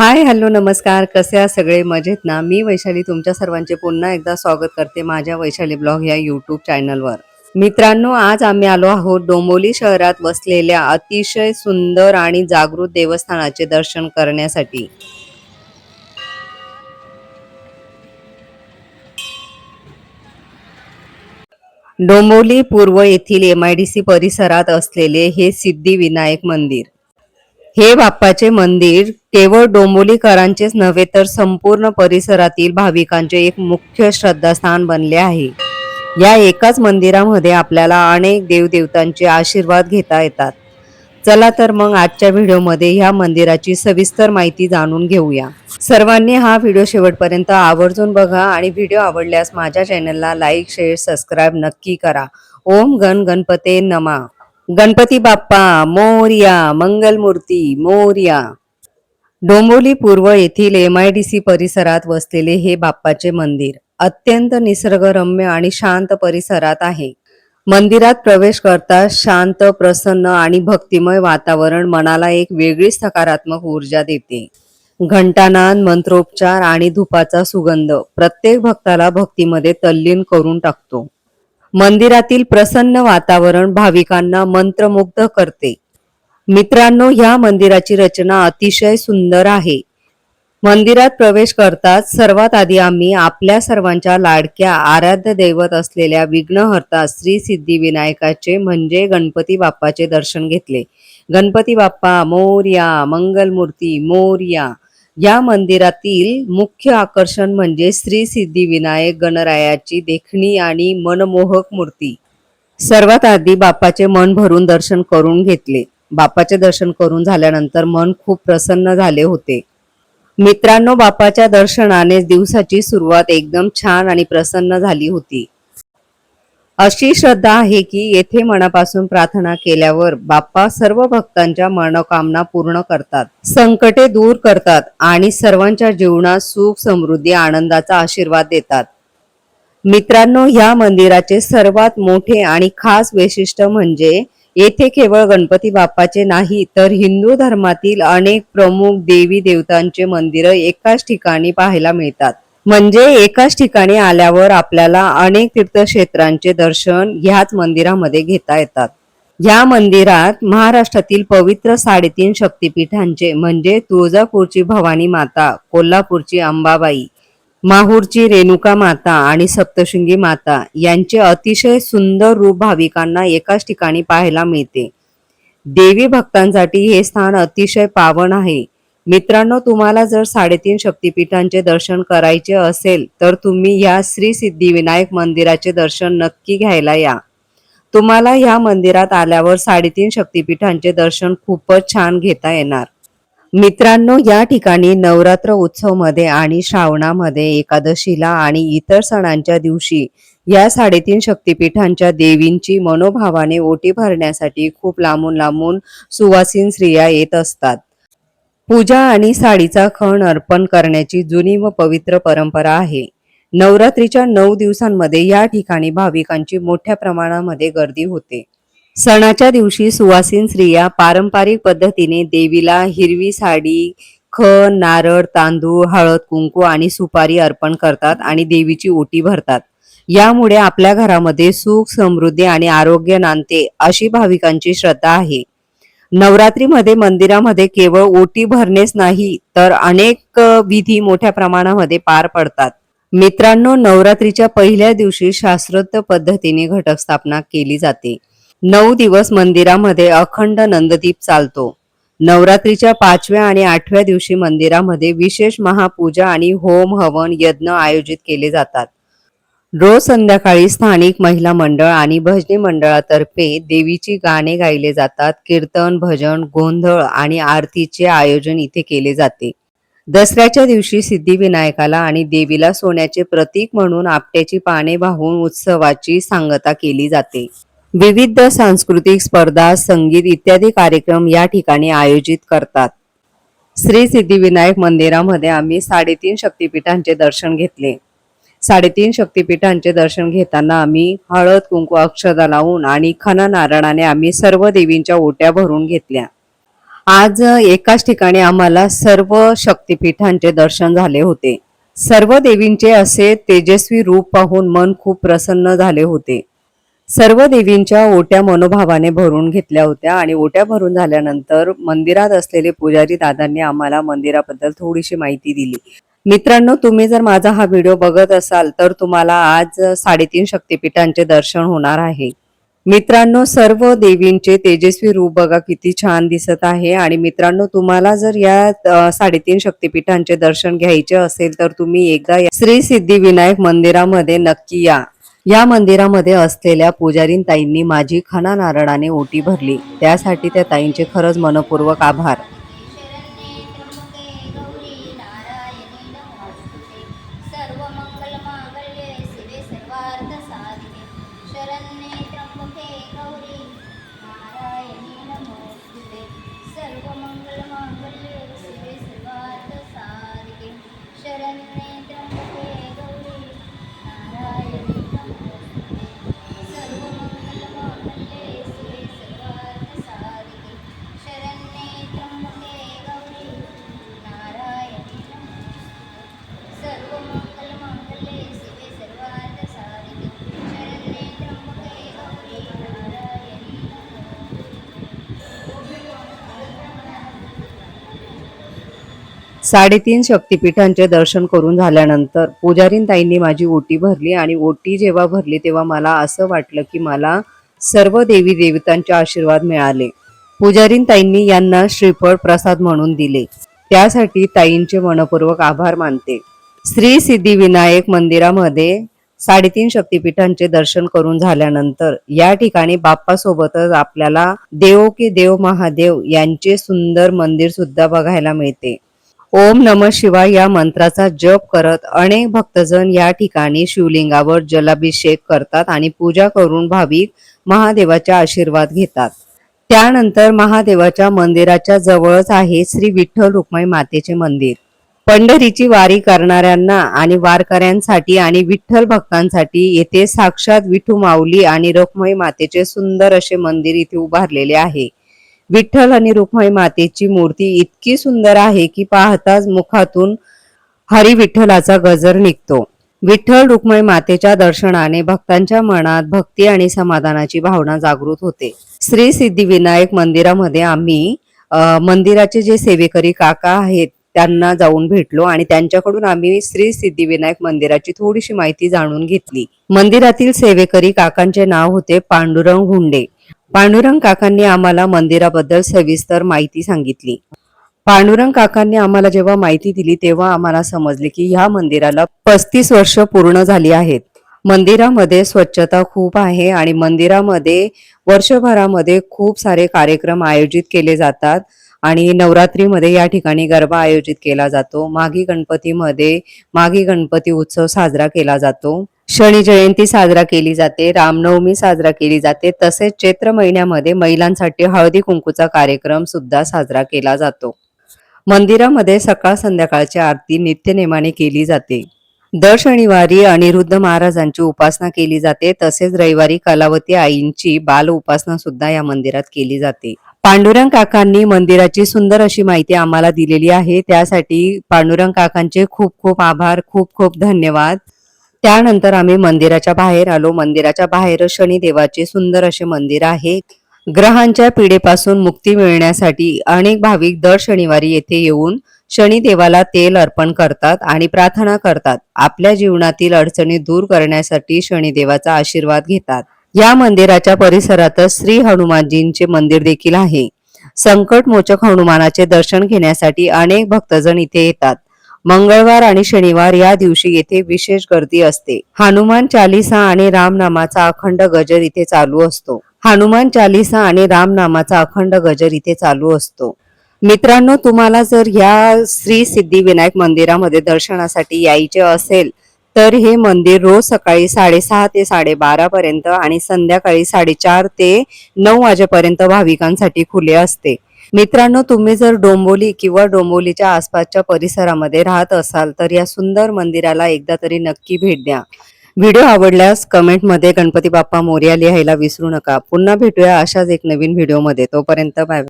हाय, hello, नमस्कार. कसे आहात सगळे? मजेत ना? मी वैशाली तुमच्या सर्वांचे पुन्हा एकदा स्वागत करते माझ्या वैशाली ब्लॉग या यूट्यूब चॅनलवर. मित्रांनो, आज आम्ही आलो आहोत डोंबिवली शहरात वसलेल्या अतिशय सुंदर आणि जागृत देवस्थानाचे दर्शन करण्यासाठी. डोंबिवली पूर्व येथील MIDC परिसरात असलेले हे सिद्धिविनायक मंदिर. हे बाप्पाचे मंदिर केवळ डोंबिवलीकरांचेच नव्हे तर संपूर्ण परिसरातील भाविकांचे एक मुख्य श्रद्धास्थान बनले आहे. या एकाच मंदिरामध्ये आपल्याला अनेक देवदेवतांचे आशीर्वाद घेता येतात. चला तर मग आजच्या व्हिडिओमध्ये ह्या मंदिराची सविस्तर माहिती जाणून घेऊया. सर्वांनी हा व्हिडिओ शेवटपर्यंत आवर्जून बघा आणि व्हिडिओ आवडल्यास माझ्या चॅनलला लाईक, शेअर, सबस्क्राईब नक्की करा. ओम गण गणपते नमः. गणपती बाप्पा मोरया, मंगलमूर्ती मोरया. डोंबिवली पूर्व येथील MIDC परिसरात वसलेले हे बाप्पाचे मंदिर अत्यंत निसर्गरम्य आणि शांत परिसरात आहे. मंदिरात प्रवेश करता शांत, प्रसन्न आणि भक्तिमय वातावरण मनाला एक वेगळी सकारात्मक ऊर्जा देते. घंटानाद, मंत्रोच्चार आणि धुपाचा सुगंध प्रत्येक भक्ताला भक्तीमध्ये तल्लीन करून टाकतो. मंदिरातील प्रसन्न वातावरण भाविकांना मंत्रमुग्ध करते. मित्रांनो, ह्या मंदिराची रचना अतिशय सुंदर आहे. मंदिरात प्रवेश करताच सर्वात आधी आम्ही आपल्या सर्वांच्या लाडक्या आराध्य दैवत असलेल्या विघ्नहर्ता श्री सिद्धिविनायकाचे म्हणजे गणपती बाप्पाचे दर्शन घेतले. गणपती बाप्पा मोरया, मंगलमूर्ती मोरया. या मंदिरातील मुख्य आकर्षण म्हणजे श्री सिद्धिविनायक गणरायाची देखणी आणि मनमोहक मूर्ती. सर्वात आधी बाप्पाचे मन भरून दर्शन करून घेतले. बाप्पाचे दर्शन करून झाल्यानंतर मन खूप प्रसन्न झाले होते. मित्रांनो, बाप्पाच्या दर्शनाने दिवसाची सुरुवात एकदम छान आणि प्रसन्न झाली होती. अशी श्रद्धा आहे की येथे मनापासून प्रार्थना केल्यावर बाप्पा सर्व भक्तांच्या मनोकामना पूर्ण करतात, संकटे दूर करतात आणि सर्वांच्या जीवनात सुख, समृद्धी, आनंदाचा आशीर्वाद देतात. मित्रांनो, ह्या मंदिराचे सर्वात मोठे आणि खास वैशिष्ट्य म्हणजे येथे केवळ गणपती बाप्पाचे नाही तर हिंदू धर्मातील अनेक प्रमुख देवी देवतांचे मंदिर एकाच ठिकाणी पाहायला मिळतात. म्हणजे एकाच ठिकाणी आल्यावर आपल्याला अनेक तीर्थक्षेत्रांचे दर्शन ह्याच मंदिरामध्ये घेता येतात. या मंदिरात महाराष्ट्रातील पवित्र 3.5 शक्तिपीठांचे म्हणजे तुळजापूरची भवानी माता, कोल्हापूरची अंबाबाई, माहूरची रेणुका माता आणि सप्तशृंगी माता यांचे अतिशय सुंदर रूप भाविकांना एकाच ठिकाणी पाहायला मिळते. देवी भक्तांसाठी हे स्थान अतिशय पावन आहे. मित्रांनो, तुम्हाला जर 3.5 शक्तिपीठांचे दर्शन करायचे असेल तर तुम्ही या श्री सिद्धिविनायक मंदिराचे दर्शन नक्की घ्यायला या. तुम्हाला या मंदिरात आल्यावर 3.5 शक्तिपीठांचे दर्शन खूपच छान घेता येणार. मित्रांनो, या ठिकाणी नवरात्र उत्सव मध्ये आणि श्रावणामध्ये एकादशीला आणि इतर सणांच्या दिवशी या 3.5 शक्तिपीठांच्या देवींची मनोभावाने ओटी भरण्यासाठी खूप लांबून लांबून सुवासिन स्त्रिया येत असतात. पूजा आणि साडीचा खण अर्पण करण्याची जुनी व पवित्र परंपरा आहे. नवरात्रीच्या 9 दिवसांमध्ये या ठिकाणी भाविकांची मोठ्या प्रमाणामध्ये गर्दी होते. सणाच्या दिवशी सुवासिन स्त्रिया पारंपरिक पद्धतीने देवीला हिरवी साडी, खण, नारळ, तांदूळ, हळद, कुंकू आणि सुपारी अर्पण करतात आणि देवीची ओटी भरतात. यामुळे आपल्या घरामध्ये सुख, समृद्धी आणि आरोग्य नांदते अशी भाविकांची श्रद्धा आहे. नवरात्रीमध्ये मंदिरामध्ये केवळ ओटी भरणेच नाही तर अनेक विधी मोठ्या प्रमाणामध्ये पार पडतात. मित्रांनो, नवरात्रीच्या पहिल्या दिवशी शास्त्रोक्त पद्धतीने घटस्थापना केली जाते. 9 दिवस मंदिरामध्ये अखंड नंददीप चालतो. नवरात्रीच्या 5व्या आणि 8व्या दिवशी मंदिरामध्ये विशेष महापूजा आणि होम, हवन, यज्ञ आयोजित केले जातात. रोज संध्याकाळी स्थानिक महिला मंडळ आणि भजनी मंडळातर्फे देवीची गाणे गायले जातात. कीर्तन, भजन, गोंधळ आणि आरतीचे आयोजन इथे केले जाते. दसऱ्याच्या दिवशी सिद्धिविनायकाला आणि देवीला सोन्याचे प्रतीक म्हणून आपट्याची पाने वाहून उत्सवाची सांगता केली जाते. विविध सांस्कृतिक स्पर्धा, संगीत इत्यादी कार्यक्रम या ठिकाणी आयोजित करतात. श्री सिद्धिविनायक मंदिरामध्ये आम्ही 3.5 शक्तिपीठांचे दर्शन घेतले. 3.5 शक्तिपीठांचे दर्शन घेताना आम्ही हळद, कुंकू, अक्षता लावून आणि खणा नारळाने आम्ही सर्व देवींच्या ओट्या भरून घेतल्या. आज एकाच ठिकाणी आम्हाला सर्व शक्तिपीठांचे दर्शन झाले होते. सर्व देवींचे असे तेजस्वी रूप पाहून मन खूप प्रसन्न झाले होते. सर्व देवींच्या ओट्या मनोभावाने भरून घेतल्या होत्या आणि ओट्या भरून झाल्यानंतर मंदिरात असलेले पुजारी दादांनी आम्हाला मंदिराबद्दल थोडीशी माहिती दिली. मित्रांनो, तुम्ही जर माझा हा व्हिडिओ बघत असाल तर तुम्हाला आज 3.5 शक्तिपीठांचे दर्शन होणार आहे. मित्रांनो, सर्व देवींचे तेजस्वी रूप बघा किती छान दिसत आहे. आणि मित्रांनो, तुम्हाला जर या 3.5 शक्तिपीठांचे दर्शन घ्यायचे असेल तर तुम्ही एकदा श्री सिद्धिविनायक मंदिरामध्ये नक्की या. या मंदिरामध्ये असलेल्या पुजारींताईंनी माझी खणा नारळाने ओटी भरली, त्यासाठी त्या ताईंचे खरंच मनपूर्वक आभार. शरण्ये त्र्यंबके गौरी नारायणी नमोस्तुते सर्वमंगलमांगल्ये शिवे सर्वार्थसाधिके शरण्ये त्र्यंबके गौरी नारायणी नमोस्तुते सर्वमंगलमांगल्ये शिवे सर्वार्थसाधिके शरण्ये त्र्यंबके गौरी नारायणी नमोस्तुते सर्वमंगलमांगल्ये शिवे सर्वार्थसाधिके शरण्ये त्र्यंबके गौरी नारायणी नमोस्तुते सर्वमंगलमांगल्ये शिवे सर्वार्थसाधिके शरण्ये त्र्यंबके गौरी नारायणी साडेतीन शक्तिपीठांचे दर्शन करून झाल्यानंतर पुजारींताईंनी माझी ओटी भरली आणि ओटी जेव्हा भरली तेव्हा मला असं वाटलं की मला सर्व देवी देवतांचे आशीर्वाद मिळाले. पुजारींताईंनी यांना श्रीफळ प्रसाद म्हणून दिले, त्यासाठी ताईंचे मनपूर्वक आभार मानते. श्री सिद्धिविनायक मंदिरामध्ये 3.5 शक्तिपीठांचे दर्शन करून झाल्यानंतर या ठिकाणी बाप्पासोबतच आपल्याला देव के देव महादेव यांचे सुंदर मंदिर सुद्धा बघायला मिळते. ओम नमः शिवाय या मंत्राचा जप करत अनेक भक्तजण या ठिकाणी शिवलिंगावर जलाभिषेक करतात आणि पूजा करून भाविक महादेवाचा आशीर्वाद घेतात. त्यानंतर महादेवाच्या मंदिराच्या जवळच आहे श्री विठ्ठल रुक्माई मातेचे मंदिर. पंढरीची वारी करणाऱ्यांना आणि वारकऱ्यांसाठी आणि विठ्ठल भक्तांसाठी येथे साक्षात विठू माऊली आणि रुक्माई मातेचे सुंदर असे मंदिर इथे उभारलेले आहे. विठ्ठल आणि रुक्माई मातेची मूर्ती इतकी सुंदर आहे की पाहताच मुखातून हरी विठ्ठलाचा गजर निघतो. विठ्ठल रुक्माई मातेच्या दर्शनाने भक्तांच्या मनात भक्ती आणि समाधानाची भावना जागृत होते. श्री सिद्धिविनायक मंदिरामध्ये आम्ही मंदिराचे जे सेवेकरी काका आहेत त्यांना जाऊन भेटलो आणि त्यांच्याकडून आम्ही श्री सिद्धिविनायक मंदिराची थोडीशी माहिती जाणून घेतली. मंदिरातील सेवेकरी काकांचे नाव होते पांडुरंग हुंडे. पांडुरंग काकांनी आम्हाला मंदिराबद्दल सविस्तर माहिती सांगितली. पांडुरंग काकांनी आम्हाला जेव्हा माहिती दिली तेव्हा आम्हाला समजले की ह्या मंदिराला 35 वर्ष पूर्ण झाली आहेत. मंदिरामध्ये स्वच्छता खूप आहे आणि मंदिरामध्ये वर्षभरामध्ये खूप सारे कार्यक्रम आयोजित केले जातात आणि नवरात्रीमध्ये या ठिकाणी गरबा आयोजित केला जातो. माघी गणपतीमध्ये माघी गणपती उत्सव साजरा केला जातो. शनी जयंती साजरा केली जाते, रामनवमी साजरा केली जाते. तसेच चैत्र महिन्यामध्ये महिलांसाठी हळदी कुंकूचा कार्यक्रम सुद्धा साजरा केला जातो. मंदिरामध्ये सकाळ संध्याकाळची आरती नित्यनेमाने केली जाते. दर शनिवारी अनिरुद्ध महाराजांची उपासना केली जाते. तसेच रविवारी कलावती आईंची बाल उपासना सुद्धा या मंदिरात केली जाते. पांडुरंग काकांनी मंदिराची सुंदर अशी माहिती आम्हाला दिलेली आहे, त्यासाठी पांडुरंग काकांचे खूप खूप आभार, खूप खूप धन्यवाद. त्यानंतर आम्ही मंदिराच्या बाहेर आलो. मंदिराच्या बाहेर शनिदेवाचे सुंदर असे मंदिर आहे. ग्रहांच्या पिढेपासून मुक्ती मिळण्यासाठी अनेक भाविक दर शनिवारी येथे येऊन शनिदेवाला तेल अर्पण करतात आणि प्रार्थना करतात. आपल्या जीवनातील अडचणी दूर करण्यासाठी शनिदेवाचा आशीर्वाद घेतात. या मंदिराच्या परिसरातच श्री हनुमानजींचे मंदिर देखील आहे. संकटमोचक हनुमानाचे दर्शन घेण्यासाठी अनेक भक्तजण इथे येतात. मंगळवार आणि शनिवार या दिवशी येथे विशेष गर्दी असते. हनुमान चालीसा आणि रामनामाचा अखंड गजर इथे चालू असतो. हनुमान चालीसा आणि रामनामाचा अखंड गजर इथे चालू असतो. मित्रांनो, तुम्हाला जर या श्री सिद्धिविनायक मंदिरामध्ये दर्शनासाठी यायचे असेल तर हे मंदिर रोज सकाळी 6:30 ते 12:30 पर्यंत आणि संध्याकाळी 4:30 ते 9 वाजेपर्यंत भाविकांसाठी खुले असते. मित्रांनो, तुम्ही जर डोंबिवली किंवा डोंबिवलीच्या आसपासच्या परिसरामध्ये राहत असाल तर या सुंदर मंदिराला एकदा तरी नक्की भेट द्या. व्हिडिओ आवडल्यास कमेंटमध्ये गणपती बाप्पा मोरया लिहायला विसरू नका. पुन्हा भेटूया अशाच एक नवीन व्हिडिओमध्ये. तोपर्यंत बाय.